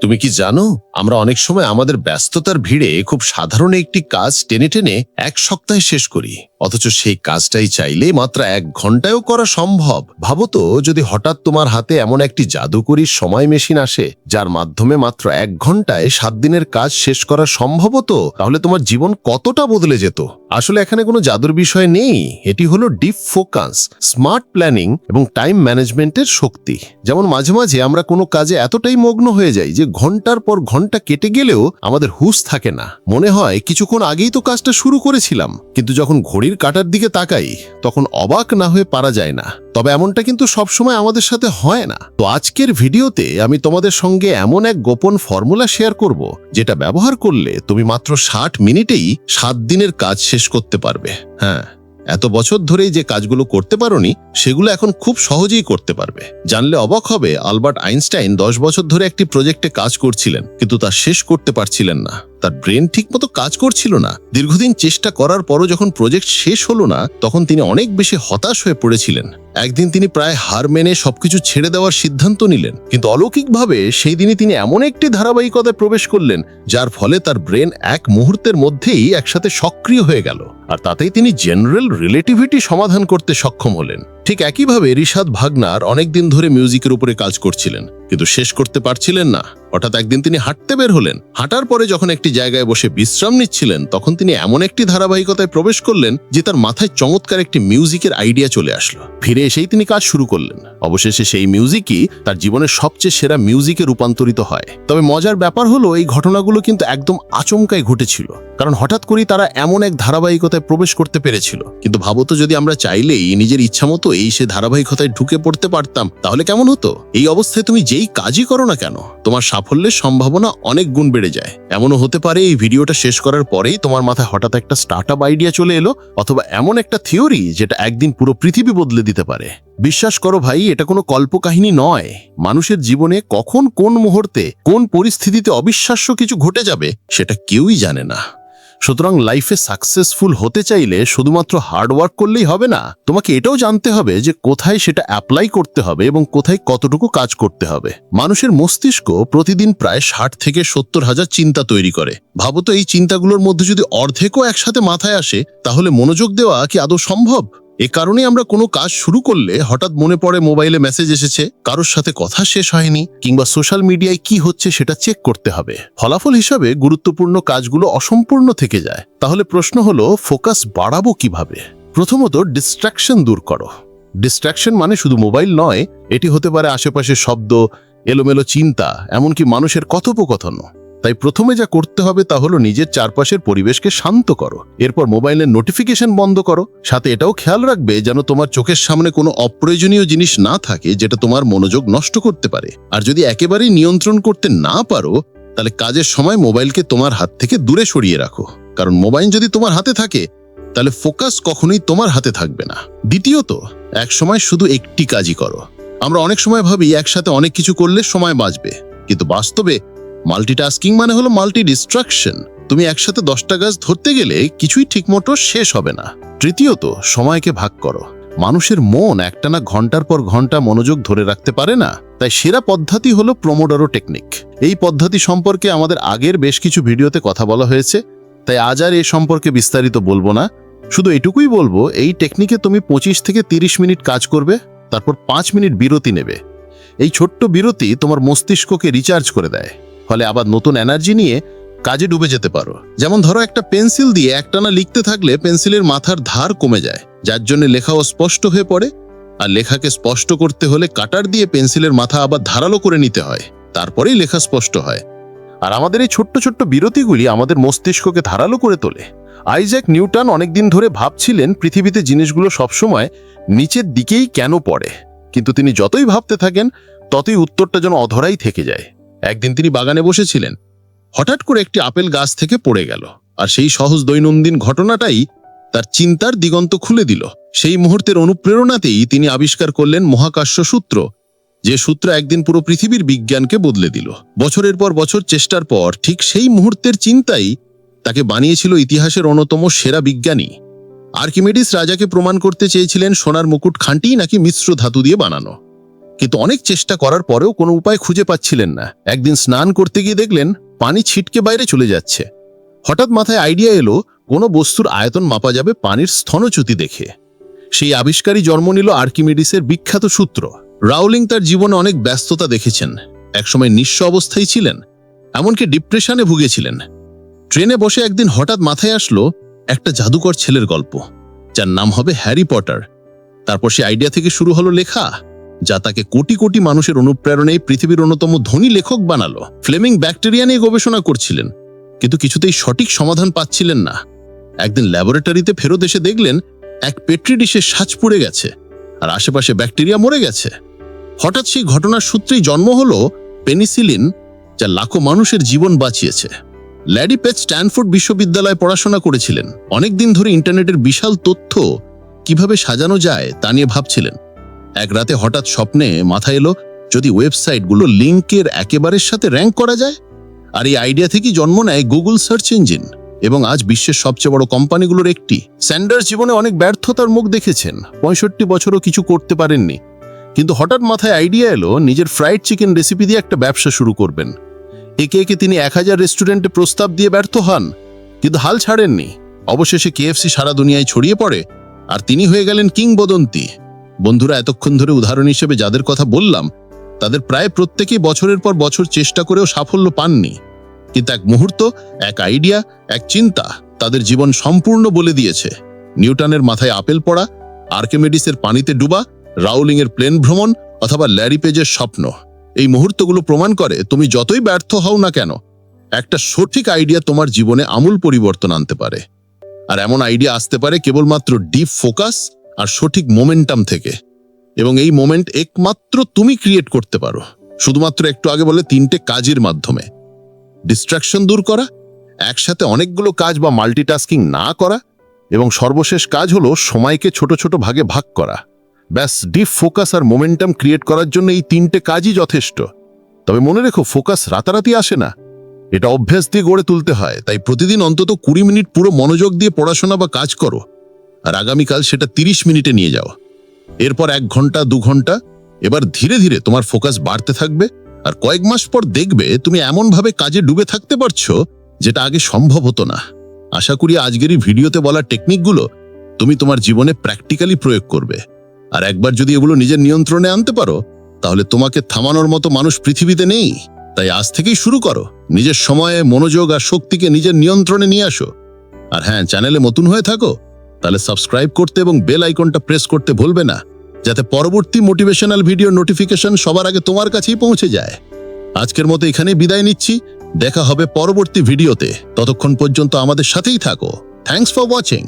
তুমি কি জানো, আমরা অনেক সময় আমাদের ব্যস্ততার ভিড়ে খুব সাধারণ একটি কাজ টেনে টেনে এক সপ্তাহে শেষ করি, অথচ সেই কাজটাই চাইলে মাত্র 1 ঘন্টায়ও করা সম্ভব। ভাবো তো, যদি হঠাৎ তোমার হাতে এমন একটি জাদুকরী সময় মেশিন আসে যার মাধ্যমে মাত্র 1 ঘন্টায় 7 দিনের কাজ শেষ করা সম্ভব হতো, তাহলে তোমার জীবন কতটা বদলে যেত। আসলে এখানে কোনো জাদুর বিষয় নেই, এটি হলো ডিপ ফোকাস, স্মার্ট প্ল্যানিং এবং টাইম ম্যানেজমেন্টের শক্তি। যেমন মাঝে মাঝে আমরা কোনো কাজে এতটাই মগ্ন হয়ে যাই যে ঘন্টার পর ঘন্টা কেটে গেলেও আমাদের হুঁশ থাকে না। মনে হয় কিছুক্ষণ আগেই তো কাজটা শুরু করেছিলাম, কিন্তু যখন ঘড়ির কাঁটার দিকে তাকাই তখন অবাক না হয়ে পারা যায় না। তবে এমনটা কিন্তু সবসময় আমাদের সাথে হয় না। তো আজকের ভিডিওতে আমি তোমাদের সঙ্গে এমন এক গোপন ফর্মুলা শেয়ার করব, যেটা ব্যবহার করলে তুমি মাত্র 60 মিনিটেই 7 দিনের কাজ শেষ করতে পারবে। হ্যাঁ, এত বছর ধরেই যে কাজগুলো করতে পারোনি সেগুলো এখন খুব সহজেই করতে পারবে। জানলে অবাক হবে, আলবার্ট আইনস্টাইন 10 বছর ধরে একটি প্রজেক্টে কাজ করছিলেন, কিন্তু তা শেষ করতে পারছিলেন না। তার ব্রেন ঠিকমতো কাজ করছিল না। দীর্ঘদিন চেষ্টা করার পরও যখন প্রজেক্ট শেষ হলো না, তখন তিনি অনেক বেশি হতাশ হয়ে পড়েছিলেন। একদিন তিনি প্রায় হার মেনে সবকিছু ছেড়ে দেওয়ার সিদ্ধান্ত নিলেন, কিন্তু অলৌকিকভাবে সেই দিনই তিনি এমন একটি ধারাবাহিকতায় প্রবেশ করলেন যার ফলে তার ব্রেন এক মুহূর্তের মধ্যেই একসাথে সক্রিয় হয়ে গেল, আর তাতেই তিনি জেনারেল রিলেটিভিটি সমাধান করতে সক্ষম হলেন। ঠিক একইভাবে রিশাদ ভাগনার অনেকদিন ধরে মিউজিকের উপরে কাজ করছিলেন, কিন্তু শেষ করতে পারছিলেন না। হঠাৎ একদিন তিনি হাঁটতে বের হলেন। হাঁটার পরে যখন একটি জায়গায় বসে বিশ্রাম নিচ্ছিলেন, তখন তিনি এমন একটি ধারাবাহিকতায় প্রবেশ করলেন যে তার মাথায় চমৎকার একটি মিউজিকের আইডিয়া চলে আসলো। ফিরে এসেই তিনি কাজ শুরু করলেন। অবশেষে সেই মিউজিকই তার জীবনের সবচেয়ে সেরা মিউজিকে রূপান্তরিত হয়। তবে মজার ব্যাপার হলো, এই ঘটনাগুলো কিন্তু একদম আচমকাই ঘটেছিল, কারণ হঠাৎ করেই তারা এমন এক ধারাবাহিকতায় প্রবেশ করতে পেরেছিল। কিন্তু ভাবো তো, যদি আমরা চাইলেই নিজের ইচ্ছা মতো সে ধারাবাহিকতায় ঢুকে পড়তে পারতাম, তাহলে কেমন হতো? এই অবস্থায় তুমি যেই কাজই করো না কেন, তোমার সাফল্যের সম্ভাবনা অনেক গুণ বেড়ে যায়। এমনও হতে পারে এই ভিডিওটা শেষ করার পরেই তোমার মাথায় হঠাৎ একটা স্টার্টআপ আইডিয়া চলে এলো, অথবা এমন একটা থিওরি যেটা একদিন পুরো পৃথিবী বদলে দিতে পারে। বিশ্বাস করো ভাই, এটা কোনো কল্পকাহিনী নয়। মানুষের জীবনে কখন, কোন মুহূর্তে, কোন পরিস্থিতিতে অবিশ্বাস্য কিছু ঘটে যাবে সেটা কেউই জানে না। সুতরাং লাইফে সাকসেসফুল হতে চাইলে শুধুমাত্র হার্ড ওয়ার্ক করলেই হবে না, তোমাকে এটাও জানতে হবে যে কোথায় সেটা অ্যাপ্লাই করতে হবে এবং কোথায় কতটুকু কাজ করতে হবে। মানুষের মস্তিষ্ক প্রতিদিন প্রায় 60 থেকে 70 হাজার চিন্তা তৈরি করে। ভাবো তো, এই চিন্তাগুলোর মধ্যে যদি অর্ধেকও একসাথে মাথায় আসে, তাহলে মনোযোগ দেওয়া কি আদৌ সম্ভব? এ কারণে আমরা কোনো কাজ শুরু করলে হঠাৎ মনে পড়ে মোবাইলে মেসেজ এসেছে, কারোর সাথে কথা শেষ হয়নি, কিংবা সোশ্যাল মিডিয়ায় কি হচ্ছে সেটা চেক করতে হবে। ফলাফল হিসাবে গুরুত্বপূর্ণ কাজগুলো অসম্পূর্ণ থেকে যায়। তাহলে প্রশ্ন হলো, ফোকাস বাড়াবো কিভাবে? প্রথমত, ডিস্ট্রাকশন দূর করো। ডিস্ট্রাকশন মানে শুধু মোবাইল নয়, এটি হতে পারে আশেপাশের শব্দ, এলোমেলো চিন্তা, এমনকি মানুষের কথোপকথন। তাই প্রথমে যা করতে হবে তা হলো নিজের চারপাশের পরিবেশকে শান্ত করো। এরপর মোবাইলের নোটিফিকেশন বন্ধ করো। সাথে এটাও খেয়াল রাখবে যেন তোমার চোখের সামনে কোনো অপ্রয়োজনীয় জিনিস না থাকে যেটা তোমার মনোযোগ নষ্ট করতে পারে। আর যদি একেবারেই নিয়ন্ত্রণ করতে না পারো, তাহলে কাজের সময় মোবাইলকে তোমার হাত থেকে দূরে সরিয়ে রাখো, কারণ মোবাইল যদি তোমার হাতে থাকে তাহলে ফোকাস কখনোই তোমার হাতে থাকবে না। দ্বিতীয়ত, এক সময় শুধু একটি কাজই করো। আমরা অনেক সময় ভাবি একসাথে অনেক কিছু করলে সময় বাঁচবে, কিন্তু বাস্তবে মাল্টিটাস্কিং মানে হলো মাল্টি ডিস্ট্রাকশন। তুমি একসাথে 10টা কাজ ধরতে গেলে কিছুই ঠিকমতো শেষ হবে না। তৃতীয়ত, সময়কে ভাগ করো। মানুষের মন একটানা ঘন্টার পর ঘন্টা মনোযোগ ধরে রাখতে পারে না। তাই সেরা পদ্ধতি হলো প্রোমোডোরো টেকনিক। এই পদ্ধতি সম্পর্কে আমাদের আগের বেশ কিছু ভিডিওতে কথা বলা হয়েছে, তাই আজ আর এ সম্পর্কে বিস্তারিত বলবো না। শুধু এটুকুই বলবো, এই টেকনিকে তুমি 25 থেকে 30 মিনিট কাজ করবে, তারপর 5 মিনিট বিরতি নেবে। এই ছোট্ট বিরতি তোমার মস্তিষ্ককে রিচার্জ করে দেয়, ফলে আবার নতুন এনার্জি নিয়ে কাজে ডুবে যেতে পারো। যেমন ধরো, একটা পেন্সিল দিয়ে একটানা লিখতে থাকলে পেন্সিলের মাথার ধার কমে যায়, যার জন্য লেখাও স্পষ্ট হয়ে পড়ে। আর লেখাকে স্পষ্ট করতে হলে কাটার দিয়ে পেন্সিলের মাথা আবার ধারালো করে নিতে হয়, তারপরেই লেখা স্পষ্ট হয়। আর আমাদের এই ছোট্ট ছোট্ট বিরতিগুলি আমাদের মস্তিষ্ককে ধারালো করে তোলে। আইজ্যাক নিউটন অনেকদিন ধরে ভাবছিলেন পৃথিবীতে জিনিসগুলো সবসময় নিচের দিকেই কেন পড়ে, কিন্তু তিনি যতই ভাবতে থাকেন ততই উত্তরটা যেন অধরাই থেকে যায়। একদিন তিনি বাগানে বসেছিলেন, হঠাৎ করে একটি আপেল গাছ থেকে পড়ে গেল, আর সেই সহজ দৈনন্দিন ঘটনাটাই তার চিন্তার দিগন্ত খুলে দিল। সেই মুহূর্তের অনুপ্রেরণাতেই তিনি আবিষ্কার করলেন মহাকাশ সূত্র, যে সূত্র একদিন পুরো পৃথিবীর বিজ্ঞানকে বদলে দিল। বছরের পর বছর চেষ্টার পর ঠিক সেই মুহূর্তের চিন্তাই তাকে বানিয়েছিল ইতিহাসের অন্যতম সেরা বিজ্ঞানী। আর্কিমিডিস রাজাকে প্রমাণ করতে চেয়েছিলেন সোনার মুকুট খাঁটি নাকি মিশ্র ধাতু দিয়ে বানানো, কিন্তু অনেক চেষ্টা করার পরেও কোনো উপায় খুঁজে পাচ্ছিলেন না। একদিন স্নান করতে গিয়ে দেখলেন পানি ছিটকে বাইরে চলে যাচ্ছে। হঠাৎ মাথায় আইডিয়া এলো, কোনো বস্তুর আয়তন মাপা যাবে পানির স্থনচ্যুতি দেখে। সেই আবিষ্কারই জন্ম নিল আর্কিমিডিসের বিখ্যাত সূত্র। রাউলিং তার জীবনে অনেক ব্যস্ততা দেখেছেন। একসময় নিঃস্ব অবস্থায় ছিলেন, এমনকি ডিপ্রেশনে ভুগেছিলেন। ট্রেনে বসে একদিন হঠাৎ মাথায় আসলো একটা জাদুকর ছেলের গল্প, যার নাম হবে হ্যারি পটার। তারপর সে আইডিয়া থেকে শুরু হলো লেখা, যা তাকে কোটি কোটি মানুষের অনুপ্রেরণায় পৃথিবীর অন্যতম ধনী লেখক বানালো। ফ্লেমিং ব্যাকটেরিয়া নিয়ে গবেষণা করছিলেন, কিন্তু কিছুতেই সঠিক সমাধান পাচ্ছিলেন না। একদিন ল্যাবরেটরিতে ফেরত এসে দেখলেন এক পেট্রি ডিশে সাজ পড়ে গেছে আর আশেপাশে ব্যাকটেরিয়া মরে গেছে। হঠাৎ সেই ঘটনার সূত্রেই জন্ম হলো পেনিসিলিন, যা লাখো মানুষের জীবন বাঁচিয়েছে। ল্যারি পেজ স্ট্যানফোর্ড বিশ্ববিদ্যালয়ে পড়াশোনা করেছিলেন। অনেক দিন ধরে ইন্টারনেটের বিশাল তথ্য কিভাবে সাজানো যায় তা নিয়ে ভাবছিলেন। এক রাতে হঠাৎ স্বপ্নে মাথায় এলো, যদি ওয়েবসাইটগুলো লিঙ্কের একেবারের সাথে র্যাঙ্ক করা যায়। আর এই আইডিয়া থেকেই জন্ম নেয় গুগল সার্চ ইঞ্জিন, এবং আজ বিশ্বের সবচেয়ে বড় কোম্পানিগুলোর একটি। স্যান্ডার্স জীবনে অনেক ব্যর্থতার মুখ দেখেছেন, 65 বছরও কিছু করতে পারেননি। কিন্তু হঠাৎ মাথায় আইডিয়া এলো, নিজের ফ্রাইড চিকেন রেসিপি দিয়ে একটা ব্যবসা শুরু করবেন। একে একে তিনি 1000 রেস্টুরেন্টে প্রস্তাব দিয়ে ব্যর্থ হন, কিন্তু হাল ছাড়েননি। অবশেষে কেএফসি সারা দুনিয়ায় ছড়িয়ে পড়ে, আর তিনি হয়ে গেলেন কিংবদন্তি। বন্ধুরা, এতক্ষণ ধরে উদাহরণ হিসেবে যাদের কথা বললাম, তাদের প্রায় প্রত্যেকেই বছরের পর বছর চেষ্টা করেও সাফল্য পাননি। কিন্তু এক মুহূর্ত, এক আইডিয়া, এক চিন্তা তাদের জীবন সম্পূর্ণ বলে দিয়েছে। নিউটনের মাথায় আপেল পড়া, আর্কিমিডিসের পানিতে ডুবা, রাউলিংয়ের প্লেন ভ্রমণ, অথবা ল্যারি পেজের স্বপ্ন। এই মুহূর্তগুলো প্রমাণ করে, তুমি যতই ব্যর্থ হও না কেন, একটা সঠিক আইডিয়া তোমার জীবনে আমূল পরিবর্তন আনতে পারে। আর এমন আইডিয়া আসতে পারে কেবলমাত্র ডিপ ফোকাস আর সঠিক মোমেন্টাম থেকে। এবং এই মোমেন্ট একমাত্র তুমি ক্রিয়েট করতে পারো, শুধুমাত্র একটু আগে বলে 3টে কাজের মাধ্যমে। ডিস্ট্রাকশন দূর করা, একসাথে অনেকগুলো কাজ বা মাল্টিটাস্কিং না করা, এবং সর্বশেষ কাজ হলো সময়কে ছোট ছোট ভাগে ভাগ করা। ব্যাস, ডিপ ফোকাস আর মোমেন্টাম ক্রিয়েট করার জন্য এই 3টে কাজই যথেষ্ট। তবে মনে রেখো, ফোকাস রাতারাতি আসে না, এটা অভ্যাস দিয়ে গড়ে তুলতে হয়। তাই প্রতিদিন অন্তত 20 মিনিট পুরো মনোযোগ দিয়ে পড়াশোনা বা কাজ করো, আর আগামীকাল সেটা 30 মিনিটে নিয়ে যাও। এরপর 1 ঘন্টা, 2 ঘন্টা। এবার ধীরে ধীরে তোমার ফোকাস বাড়তে থাকবে, আর কয়েক মাস পর দেখবে তুমি এমনভাবে কাজে ডুবে থাকতে পারছো, যেটা আগে সম্ভব হতো না। আশা করি আজকের এই ভিডিওতে বলা টেকনিকগুলো তুমি তোমার জীবনে প্র্যাকটিক্যালি প্রয়োগ করবে। আর একবার যদি এগুলো নিজের নিয়ন্ত্রণে আনতে পারো, তাহলে তোমাকে থামানোর মতো মানুষ পৃথিবীতে নেই। তাই আজ থেকেই শুরু করো, নিজের সময়ে মনোযোগ আর শক্তিকে নিজের নিয়ন্ত্রণে নিয়ে আসো। আর হ্যাঁ, চ্যানেলে নতুন হয়ে থাকো তাহলে সাবস্ক্রাইব করতে এবং বেল আইকনটা প্রেস করতে ভুলবে না, যাতে পরবর্তী মোটিভেশনাল ভিডিও নোটিফিকেশন সবার আগে তোমার কাছেই পৌঁছে যায়। আজকের মতো এখানেই বিদায় নিচ্ছি, দেখা হবে পরবর্তী ভিডিওতে। ততক্ষণ পর্যন্ত আমাদের সাথেই থাকো। Thanks for watching.